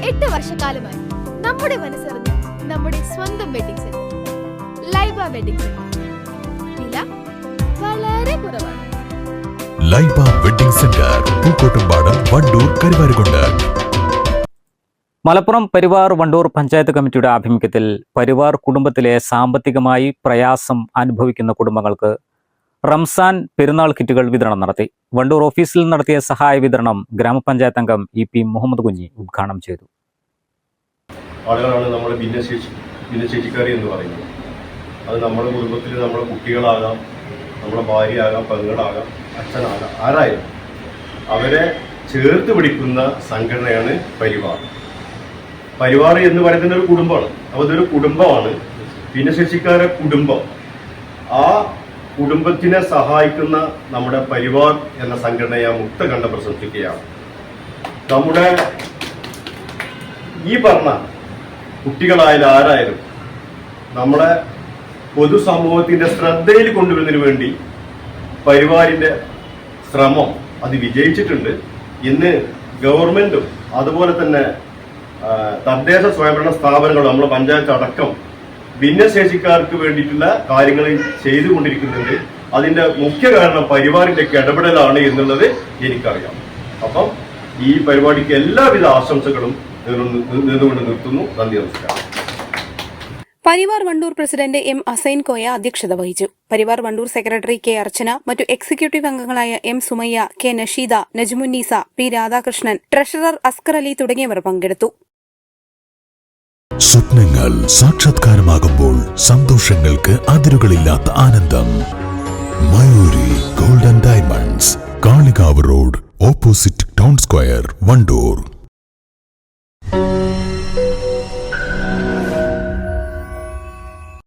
8 വർഷക്കാലമായി നമ്മുടെ മനസ്സറിഞ്ഞ് നമ്മുടെ സ്വന്തം wedding centre Laiba wedding centre. വില വളരെ കുറവാണ്. Laiba wedding centre, Pookkottumpadam, Wandoor, Karuvarakundu. മലപ്പുറം പരിവാർ വണ്ടൂർ പഞ്ചായത്ത് കമ്മിറ്റിയുടെ ആഭിമുഖ്യത്തിൽ പരിവാർ കുടുംബത്തിലെ സാമ്പത്തികമായി പ്രയാസം അനുഭവിക്കുന്ന കുടുംബങ്ങൾക്ക് റംസാൻ പെരുന്നാൾ കിറ്റുകൾ വിതരണം നടത്തി. വണ്ടൂർ ഓഫീസിൽ നടത്തിയ സഹായ വിതരണം ഗ്രാമപഞ്ചായത്ത് അംഗം EP മുഹമ്മദ് കുഞ്ഞി ഉദ്ഘാടനം ചെയ്തു. ആളുകളാണ് നമ്മൾ ഭിന്നശേഷിക്കാർ എന്ന് പറയുന്നത്. അത് നമ്മുടെ കുടുംബത്തിൽ നമ്മുടെ കുട്ടികളാകാം, നമ്മുടെ ഭാര്യയാകാം, പെങ്ങളാകാം, അച്ഛനാകാം, ആരായാലും അവരെ ചേർത്ത് പിടിക്കുന്ന സംഘടനയാണ് പരിവാർ. പരിവാർ എന്ന് പറയുന്ന ഒരു കുടുംബമാണ്. അപ്പോൾ ഇതൊരു കുടുംബമാണ്, ഭിന്നശേഷിക്കാരുടെ കുടുംബം. ആ കുടുംബത്തിനെ സഹായിക്കുന്ന നമ്മുടെ പരിവാർ എന്ന സംഘടനയെ മുക്തകണ്ഠം പ്രശംസിക്കുകയാണ്. നമ്മുടെ ഈ പറഞ്ഞ കുട്ടികളായാലും ആരായാലും നമ്മുടെ പൊതുസമൂഹത്തിന്റെ ശ്രദ്ധയിൽ കൊണ്ടുവരുന്നതിന് വേണ്ടി പരിവാറിന്റെ ശ്രമം അത് വിജയിച്ചിട്ടുണ്ട്. ഇന്ന് ഗവൺമെന്റും അതുപോലെ തന്നെ തദ്ദേശ സ്വയംഭരണ സ്ഥാപനങ്ങളും നമ്മുടെ പഞ്ചായത്ത് അടക്കം ഭിന്നശേഷിക്കാർക്ക് വേണ്ടിയിട്ടുള്ള കാര്യങ്ങൾ ചെയ്തുകൊണ്ടിരിക്കുന്നുണ്ട്. അതിന്റെ മുഖ്യ കാരണം പരിവാറിന്റെ ഇടപെടലാണ് എന്നുള്ളത് എനിക്കറിയാം. അപ്പം ഈ പരിപാടിക്ക് എല്ലാവിധ ആശംസകളും നേർന്നുകൊണ്ട് നിർത്തുന്നു. നന്ദി, നമസ്കാരം. Parivar Wandoor president M. Assign Koya അധ്യക്ഷത വഹിച്ചു. Parivar Wandoor secretary K. അർച്ചന, മറ്റു എക്സിക്യൂട്ടീവ് അംഗങ്ങളായ M. Sumayya, K. Nasheeda, Najmunnisa, P. Radhakrishnan, treasurer Askar Ali തുടങ്ങിയവർ പങ്കെടുത്തു. സ്വപ്നങ്ങൾ സാക്ഷാത്കാരമാകുമ്പോൾ സന്തോഷങ്ങൾക്ക് അതിരുകളില്ലാത്ത ആനന്ദം. Mayuri golden diamonds, Kalikavu road, opposite town square, Wandoor.